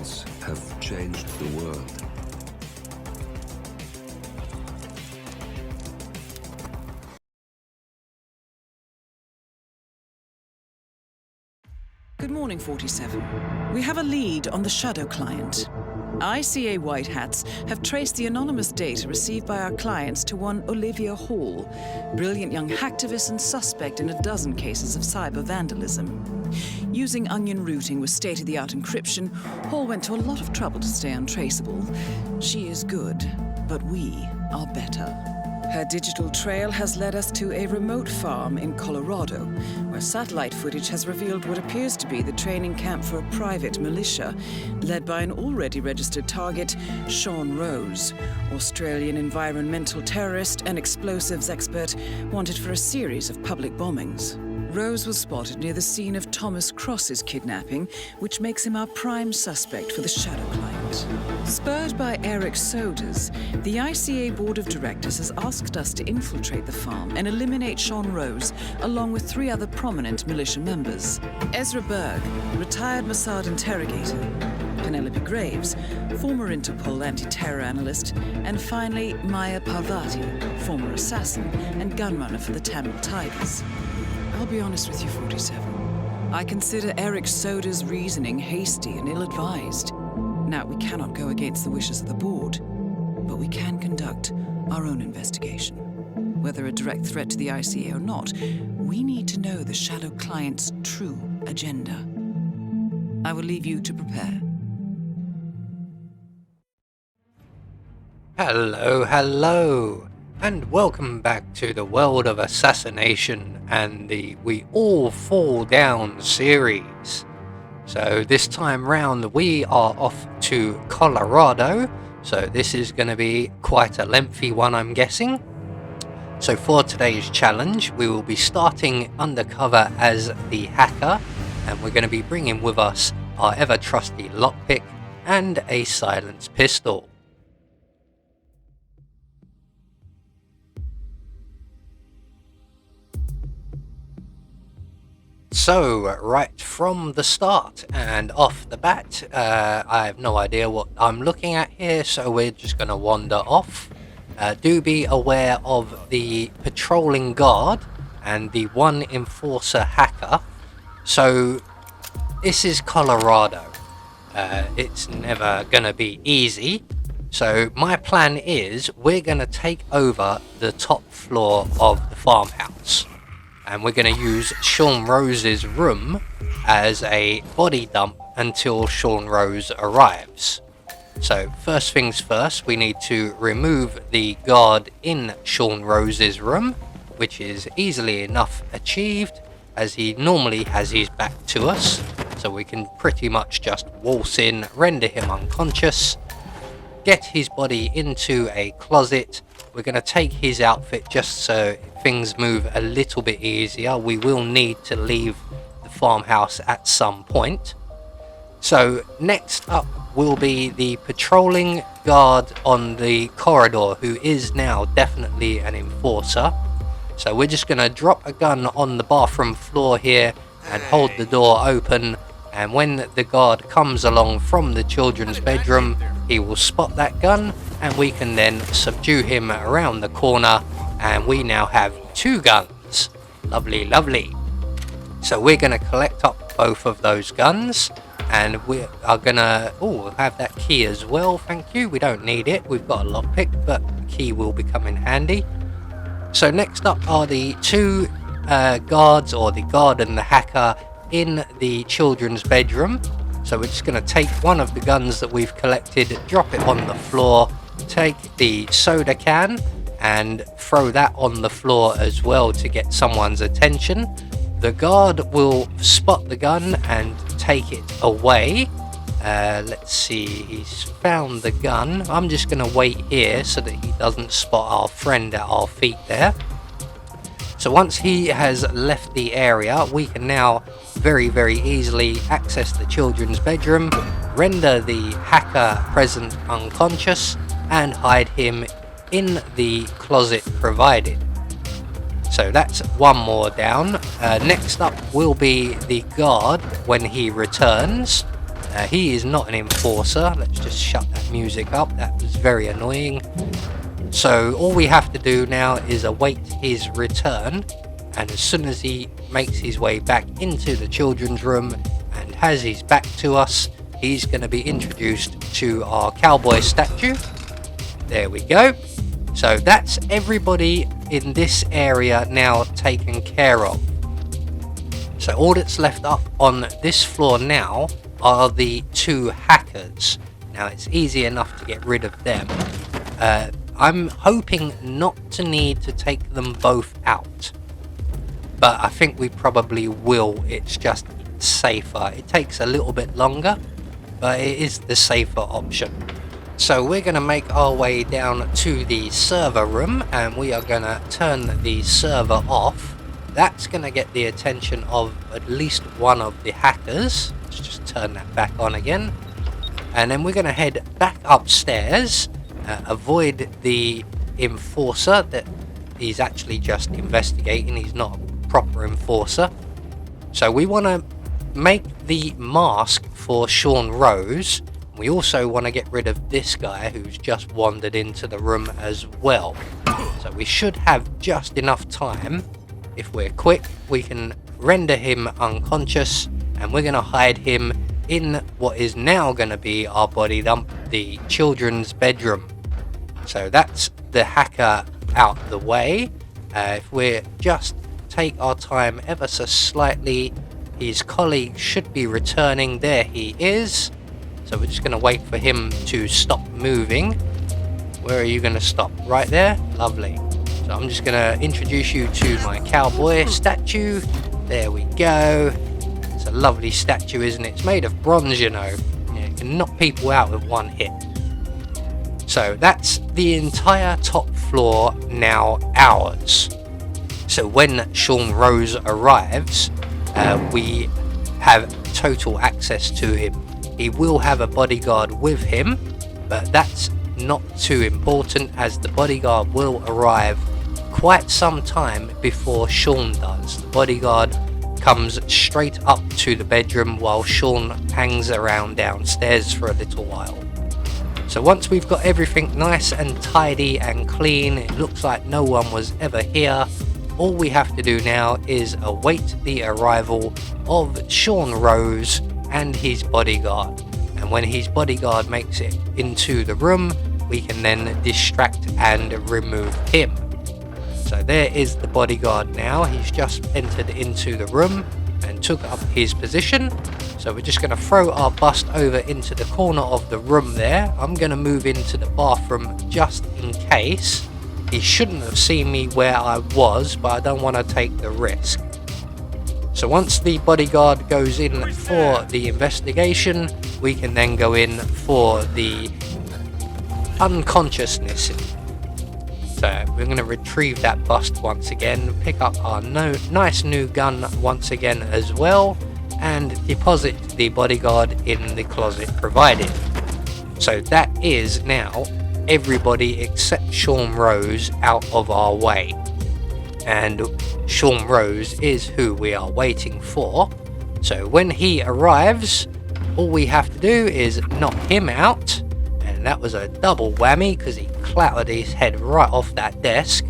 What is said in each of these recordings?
words have changed the world. Good morning, 47. We have a lead on the Shadow client. ICA White Hats have traced the anonymous data received by our clients to one Olivia Hall, brilliant young hacktivist and suspect in a dozen cases of cyber vandalism. Using onion routing with state-of-the-art encryption, Hall went to a lot of trouble to stay untraceable. She is good, but we are better. Her digital trail has led us to a remote farm in Colorado, where satellite footage has revealed what appears to be the training camp for a private militia, led by an already registered target, Sean Rose, Australian environmental terrorist and explosives expert wanted for a series of public bombings. Rose was spotted near the scene of Thomas Cross's kidnapping, which makes him our prime suspect for the Shadow client. Spurred by Eric Soders, the ICA Board of Directors has asked us to infiltrate the farm and eliminate Sean Rose, along with 3 other prominent militia members. Ezra Berg, retired Mossad interrogator, Penelope Graves, former Interpol anti-terror analyst, and finally Maya Parvati, former assassin and gunrunner for the Tamil Tigers. I'll be honest with you, 47. I consider Eric Soda's reasoning hasty and ill-advised. Now, we cannot go against the wishes of the board, but we can conduct our own investigation. Whether a direct threat to the ICA or not, we need to know the Shadow client's true agenda. I will leave you to prepare. Hello, and welcome back to the world of assassination and the We All Fall Down series. So this time round we are off to Colorado, so this is going to be quite a lengthy one, I'm guessing. So for today's challenge we will be starting undercover as the hacker, and we're going to be bringing with us our ever trusty lockpick and a silenced pistol. So, right from the start and off the bat, I have no idea what I'm looking at here, so we're just going to wander off. Do be aware of the patrolling guard and the one enforcer hacker. So, this is Colorado. It's never going to be easy. So, my plan is we're going to take over the top floor of the farmhouse. And we're going to use Sean Rose's room as a body dump until Sean Rose arrives. So first things first, we need to remove the guard in Sean Rose's room, which is easily enough achieved as he normally has his back to us. So we can pretty much just waltz in, render him unconscious, get his body into a closet. We're going to take his outfit just so things move a little bit easier. We will need to leave the farmhouse at some point. So next up will be the patrolling guard on the corridor, who is now definitely an enforcer. So we're just going to drop a gun on the bathroom floor here and hold the door open, and when the guard comes along from the children's bedroom, he will spot that gun and we can then subdue him around the corner, and we now have 2 guns. Lovely, lovely. So we're going to collect up both of those guns, and we are going to have that key as well. Thank you. We don't need it. We've got a lockpick, but the key will become in handy. So next up are the 2 guards, or the guard and the hacker, in the children's bedroom. So we're just going to take one of the guns that we've collected, drop it on the floor, take the soda can and throw that on the floor as well to get someone's attention. The guard will spot the gun and take it away. Let's see, he's found the gun. I'm just going to wait here so that he doesn't spot our friend at our feet there. So once he has left the area, we can now very, very easily access the children's bedroom, render the hacker present unconscious, and hide him in the closet provided. So that's one more down. Next up will be the guard when he returns. He is not an enforcer. Let's just shut that music up. That was very annoying. So all we have to do now is await his return, and as soon as he makes his way back into the children's room and has his back to us, he's going to be introduced to our cowboy statue. There we go. So that's everybody in this area now taken care of. So all that's left up on this floor now are the 2 hackers. Now it's easy enough to get rid of them. I'm hoping not to need to take them both out, but I think we probably will. It's just safer. It takes a little bit longer, but it is the safer option. So we're going to make our way down to the server room, and we are going to turn the server off. That's going to get the attention of at least one of the hackers. Let's just turn that back on again. And then we're going to head back upstairs, avoid the enforcer that he's actually just investigating. He's not a proper enforcer. So we want to make the mask for Sean Rose. We also want to get rid of this guy who's just wandered into the room as well. So we should have just enough time. If we're quick, we can render him unconscious, and we're going to hide him in what is now going to be our body dump, the children's bedroom. So that's the hacker out the way. If we just take our time ever so slightly, his colleague should be returning. There he is. So we're just going to wait for him to stop moving. Where are you going to stop? Right there? Lovely. So I'm just going to introduce you to my cowboy statue. There we go. It's a lovely statue, isn't it? It's made of bronze, you know. Yeah, it can knock people out with one hit. So that's the entire top floor now ours. So when Sean Rose arrives, we have total access to him. He will have a bodyguard with him, but that's not too important, as the bodyguard will arrive quite some time before Sean does. The bodyguard comes straight up to the bedroom while Sean hangs around downstairs for a little while. So once we've got everything nice and tidy and clean, it looks like no one was ever here, all we have to do now is await the arrival of Sean Rose and his bodyguard. And when his bodyguard makes it into the room, we can then distract and remove him. So there is the bodyguard now. He's just entered into the room and took up his position. So we're just going to throw our bust over into the corner of the room there. I'm going to move into the bathroom just in case. He shouldn't have seen me where I was, but I don't want to take the risk. So once the bodyguard goes in for the investigation, we can then go in for the unconsciousness. So we're going to retrieve that bust once again, pick up our nice new gun once again as well, and deposit the bodyguard in the closet provided. So that is now everybody except Sean Rose out of our way. And Sean Rose is who we are waiting for. So when he arrives, all we have to do is knock him out, and that was a double whammy because he clattered his head right off that desk.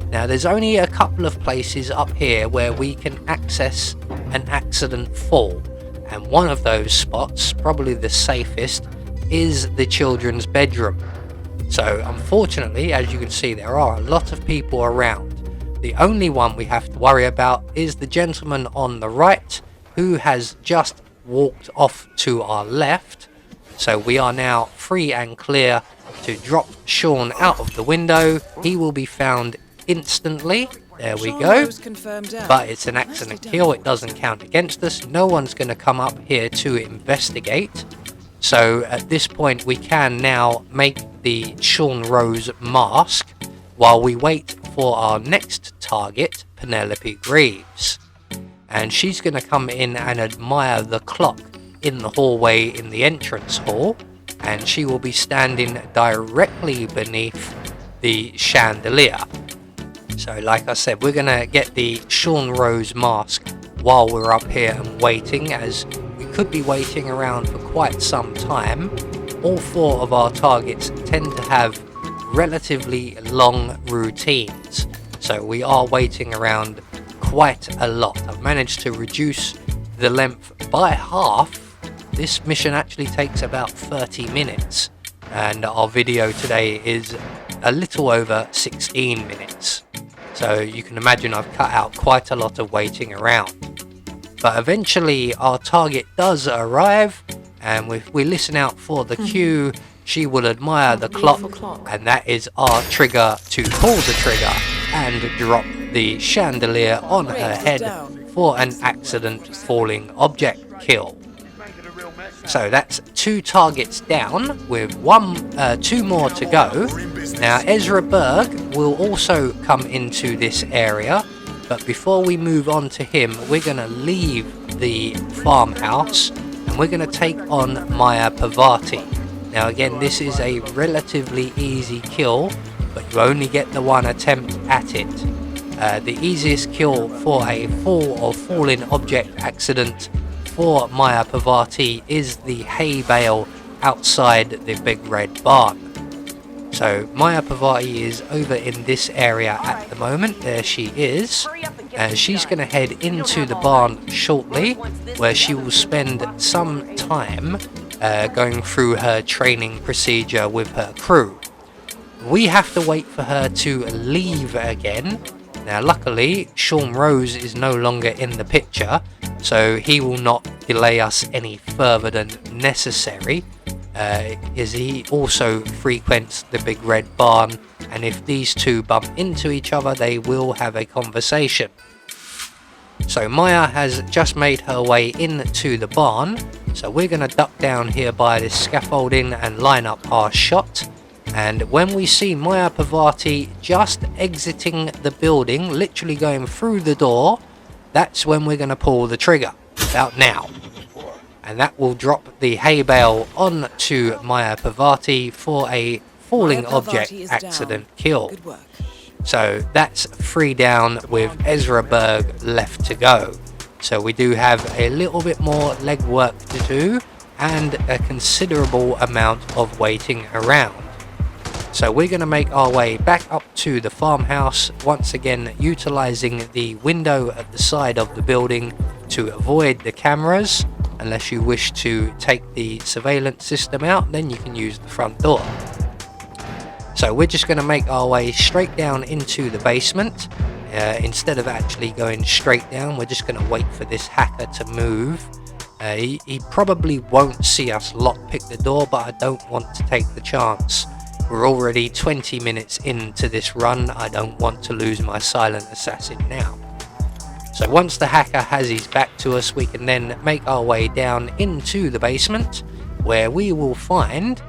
Now there's only a couple of places up here where we can access an accident fall, and one of those spots, probably the safest, is the children's bedroom. So unfortunately, as you can see, there are a lot of people around. The only one we have to worry about is the gentleman on the right, who has just walked off to our left. So we are now free and clear to drop Sean out of the window. He will be found instantly. There we go. But it's an accident kill. It doesn't count against us. No one's going to come up here to investigate. So at this point we can now make the Sean Rose mask while we wait for our next target, Penelope Greaves. And she's going to come in and admire the clock in the hallway in the entrance hall, and she will be standing directly beneath the chandelier. So like I said, we're going to get the Sean Rose mask while we're up here and waiting, as we could be waiting around for quite some time. All 4 of our targets tend to have relatively long routines, so we are waiting around quite a lot. I've managed to reduce the length by half. This mission actually takes about 30 minutes, and our video today is a little over 16 minutes. So you can imagine I've cut out quite a lot of waiting around. But eventually our target does arrive, and if we listen out for the cue, she will admire the clock, and that is our trigger to pull the trigger and drop the chandelier on her head for an accident falling object kill. So that's 2 targets down with 2 more to go. Now Ezra Berg will also come into this area, but before we move on to him, we're going to leave the farmhouse and we're going to take on Maya Parvati. Now again, this is a relatively easy kill, but you only get the 1 attempt at it. The easiest kill for a fall or falling object accident for Maya Parvati is the hay bale outside the big red barn. So Maya Parvati is over in this area at the moment. There she is. She's going to head into the barn shortly, where she will spend some time going through her training procedure with her crew. We have to wait for her to leave again. Now luckily Sean Rose is no longer in the picture, so he will not delay us any further than necessary, as he also frequents the big red barn, and if these 2 bump into each other they will have a conversation. So Maya has just made her way into the barn, so we're going to duck down here by this scaffolding and line up our shot. And when we see Maya Parvati just exiting the building, literally going through the door, that's when we're going to pull the trigger, about now. And that will drop the hay bale onto Maya Parvati for a falling object accident kill. So that's 3 down with Ezra Berg left to go. So we do have a little bit more legwork to do and a considerable amount of waiting around. So we're going to make our way back up to the farmhouse, once again utilizing the window at the side of the building to avoid the cameras. Unless you wish to take the surveillance system out, then you can use the front door. So we're just going to make our way straight down into the basement. Instead of actually going straight down, we're just going to wait for this hacker to move. He probably won't see us lockpick the door, but I don't want to take the chance. We're already 20 minutes into this run. I don't want to lose my silent assassin now. So once the hacker has his back to us, we can then make our way down into the basement, where we will find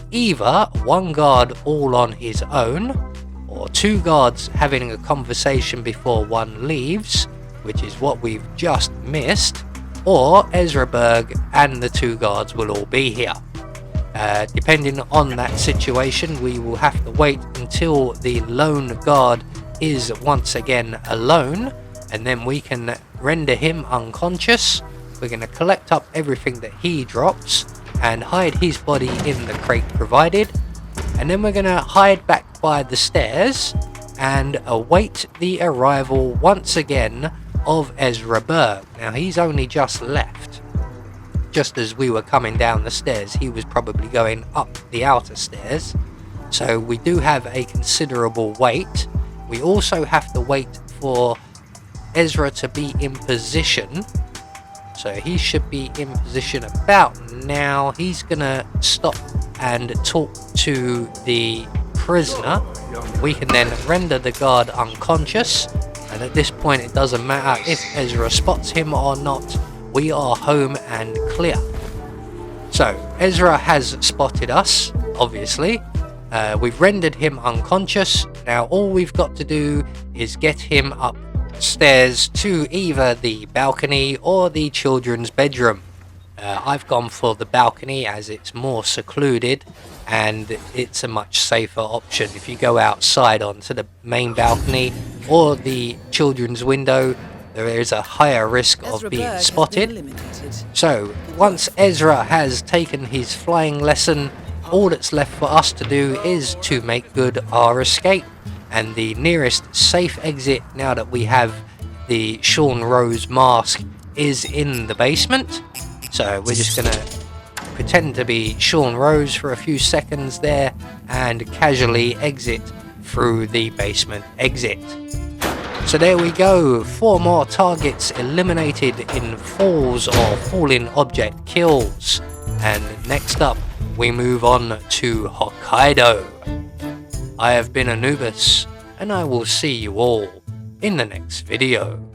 either 1 guard all on his own, or 2 guards having a conversation before 1 leaves, which is what we've just missed, or Ezra Berg and the 2 guards will all be here. Depending on that situation, we will have to wait until the lone guard is once again alone, and then we can render him unconscious. We're going to collect up everything that he drops and hide his body in the crate provided, and then we're going to hide back by the stairs and await the arrival once again of Ezra Berg. Now he's only just left. Just as we were coming down the stairs, he was probably going up the outer stairs. So we do have a considerable wait. We also have to wait for Ezra to be in position. So he should be in position about now. He's gonna stop and talk to the prisoner. We can then render the guard unconscious, and at this point it doesn't matter if Ezra spots him or not. We are home and clear. So Ezra has spotted us, obviously. We've rendered him unconscious. Now all we've got to do is get him upstairs to either the balcony or the children's bedroom. I've gone for the balcony as it's more secluded and it's a much safer option. If you go outside onto the main balcony or the children's window, there is a higher risk of Ezra being Berg has been spotted. eliminated. So, once Ezra has taken his flying lesson, all that's left for us to do is to make good our escape. And the nearest safe exit, now that we have the Sean Rose mask, is in the basement. So we're just gonna pretend to be Sean Rose for a few seconds there and casually exit through the basement exit. So there we go, 4 more targets eliminated in falls or falling object kills. And next up, we move on to Hokkaido. I have been Anubis, and I will see you all in the next video.